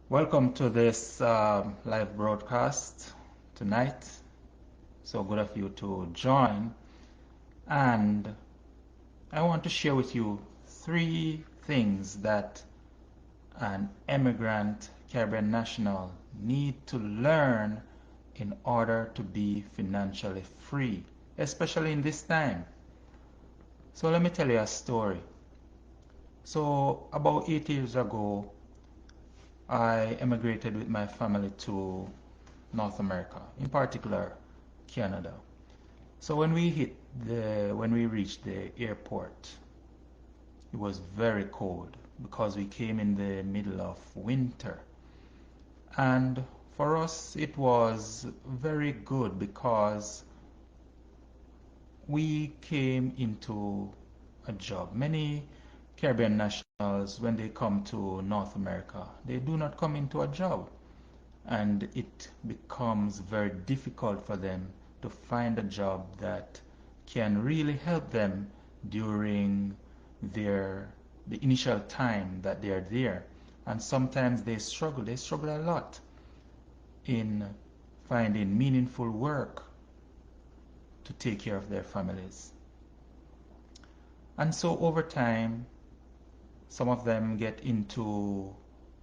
Welcome to this live broadcast tonight. So good of you to join. And I want to share with you three things that an immigrant Caribbean national need to learn in order to be financially free, especially in this time. So let me tell you a story. So about 8 years ago, I emigrated with my family to North America, in particular Canada. So when we reached the airport, it was very cold because we came in the middle of winter. And for us, it was very good because we came into a job. Many Caribbean nationals, when they come to North America, they do not come into a job. And it becomes very difficult for them to find a job that can really help them during the initial time that they are there. And sometimes they struggle a lot in finding meaningful work to take care of their families. And so over time, some of them get into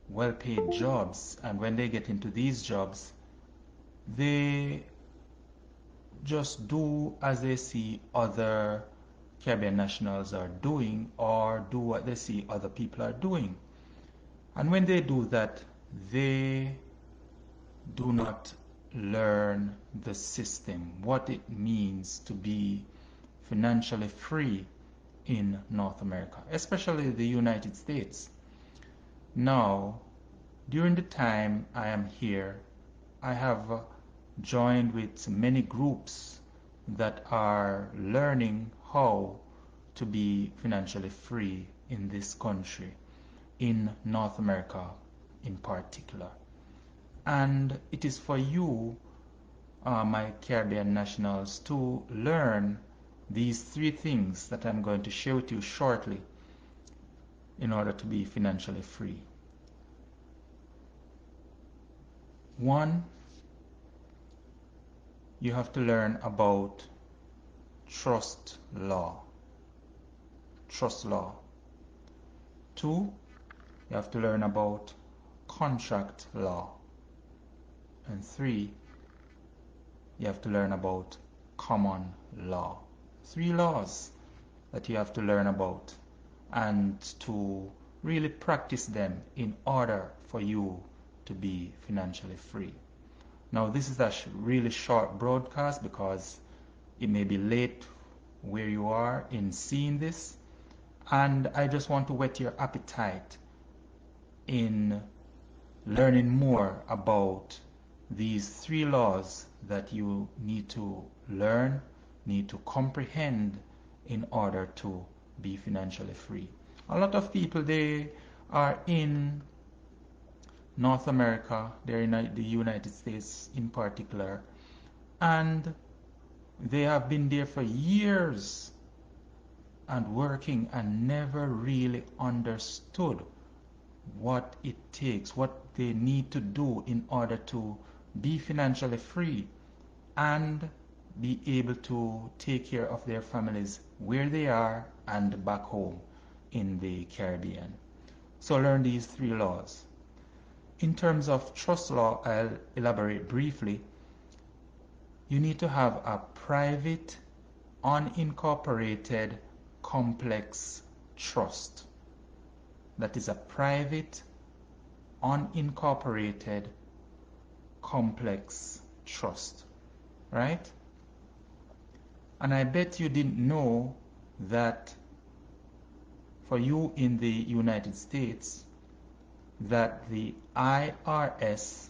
well-paid jobs, and when they get into these jobs, they just do as they see other Caribbean nationals are doing or do what they see other people are doing. And when they do that, they do not learn the system, what it means to be financially free in North America, especially the United States. Now, during the time I am here, I have joined with many groups that are learning how to be financially free in this country, in North America in particular. And it is for you, my Caribbean nationals, to learn these three things that I'm going to share with you shortly in order to be financially free. One, you have to learn about trust law. Trust law. Two, you have to learn about contract law. And three, you have to learn about common law. Three laws that you have to learn about and to really practice them in order for you to be financially free. Now, this is a really short broadcast because it may be late where you are in seeing this, and I just want to whet your appetite in learning more about these three laws that you need to learn, need to comprehend in order to be financially free. A lot of people, they are in North America, they're in the United States in particular, and they have been there for years and working and never really understood what it takes, what they need to do in order to be financially free and be able to take care of their families where they are and back home in the Caribbean. So learn these three laws. In terms of trust law, I'll elaborate briefly. You need to have a private, unincorporated, complex trust. That is a private, unincorporated, complex trust, right? And I bet you didn't know that for you in the United States, that the IRS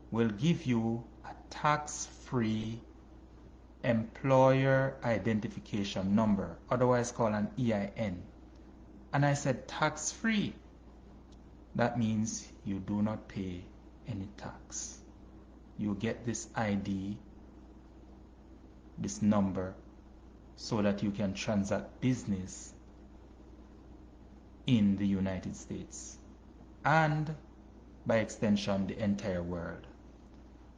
will give you a tax-free employer identification number, otherwise called an EIN. And I said tax-free. That means you do not pay any tax. You get this ID, this number, so that you can transact business in the United States. And by extension, the entire world.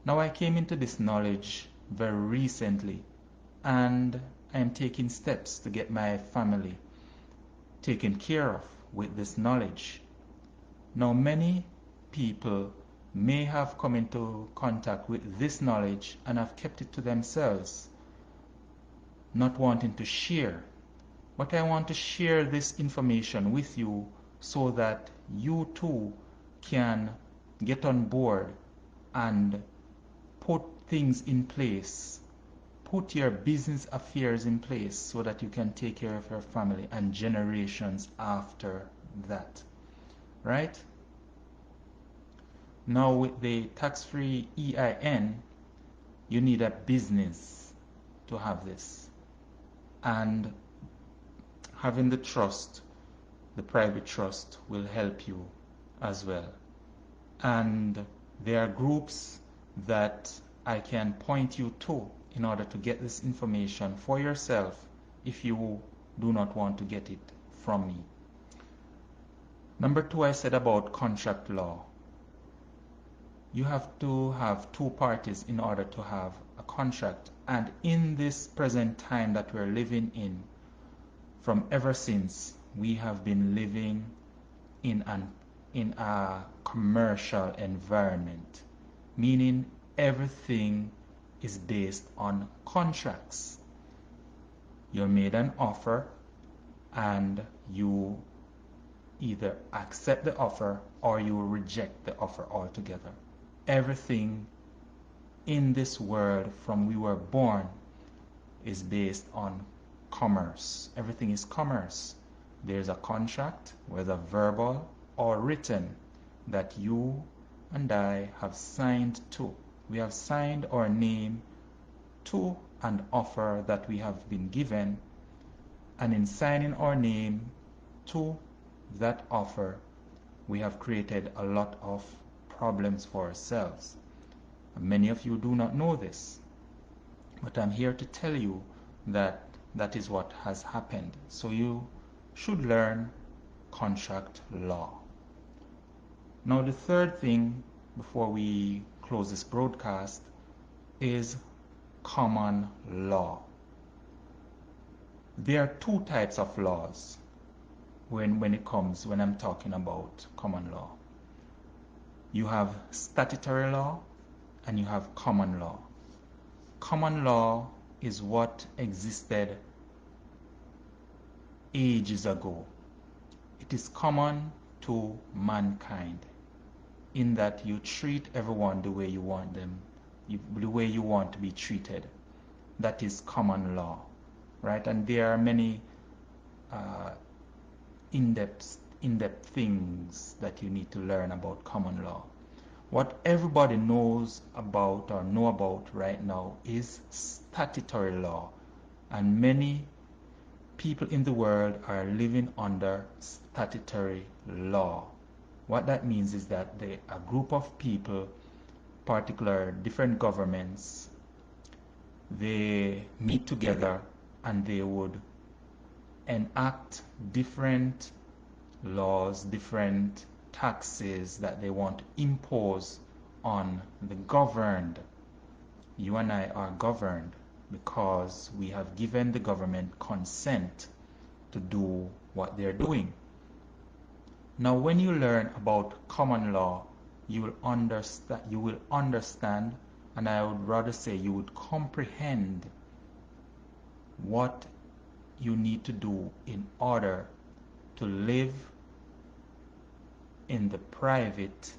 Now, I came into this knowledge very recently, and I am taking steps to get my family taken care of with this knowledge. Now, many people may have come into contact with this knowledge and have kept it to themselves, not wanting to share. But I want to share this information with you so that you too can get on board and put things in place. Put your business affairs in place so that you can take care of your family and generations after that. Right? Now, with the tax-free EIN, you need a business to have this. And having the trust, the private trust, will help you as well. And there are groups that I can point you to in order to get this information for yourself if you do not want to get it from me. Number 2, I said about contract law. You have to have two parties in order to have a contract. And in this present time that we're living in, from ever since, we have been living in a commercial environment, meaning everything is based on contracts. You're made an offer and you either accept the offer or you reject the offer altogether. Everything in this world from we were born is based on commerce. Everything is commerce. There's a contract, whether verbal or written, that you and I have signed to. We have signed our name to an offer that we have been given, and in signing our name to that offer, we have created a lot of problems for ourselves. Many of you do not know this, but I'm here to tell you that that is what has happened. So you should learn contract law. Now, the third thing before we close this broadcast is common law. There are two types of laws when I'm talking about common law. You have statutory law and you have common law. Common law is what existed ages ago. It is common to mankind in that you treat everyone the way you want them, the way you want to be treated. That is common law, right? And there are many in-depth things that you need to learn about common law. What everybody knows about or know about right now is statutory law, and many people in the world are living under statutory law. What that means is that a group of people, particular different governments, they meet together and they would enact different laws, different taxes that they want to impose on the governed. You and I are governed because we have given the government consent to do what they're doing. Now, when you learn about common law, you will understand, and I would rather say you would comprehend what you need to do in order to live in the private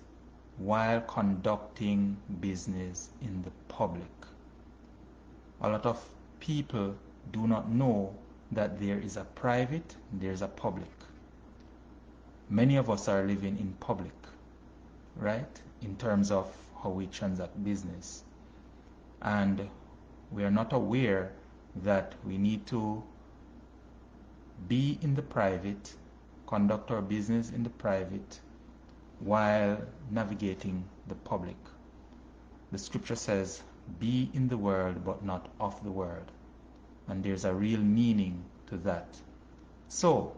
while conducting business in the public. A lot of people do not know that there is a private, there's a public. Many of us are living in public, right? In terms of how we transact business. And we are not aware that we need to be in the private, conduct our business in the private, while navigating the public. The scripture says, be in the world but not of the world. And there's a real meaning to that. So,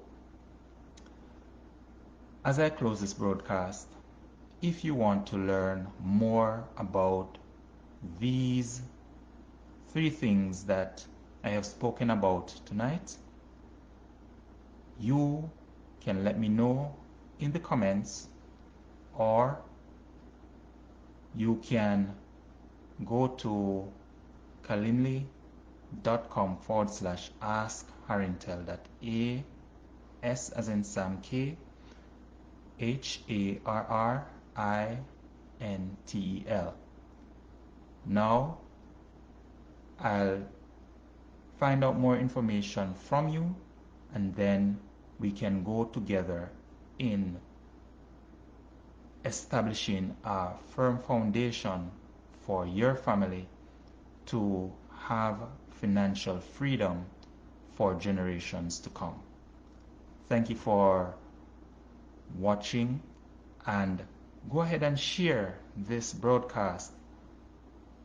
as I close this broadcast, if you want to learn more about these 3 things that I have spoken about tonight, you can let me know in the comments, or you can go to calendly.com/askharrintel. That A-S as in Sam, K HARRINTEL. Now I'll find out more information from you, and then we can go together in establishing a firm foundation for your family to have financial freedom for generations to come. Thank you for watching, and go ahead and share this broadcast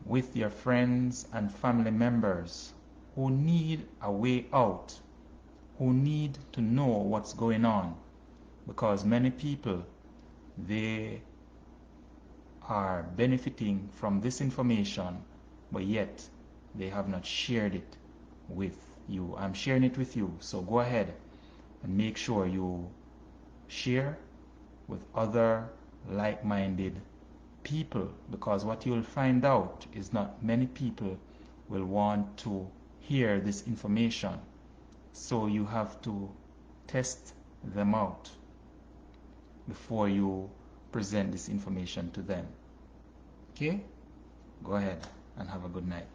with your friends and family members who need a way out, who need to know what's going on, because many people, they are benefiting from this information, but yet they have not shared it with you. I'm sharing it with you, so go ahead and make sure you share with other like-minded people, because what you'll find out is not many people will want to hear this information, so you have to test them out before you present this information to them. Okay? Go ahead and have a good night.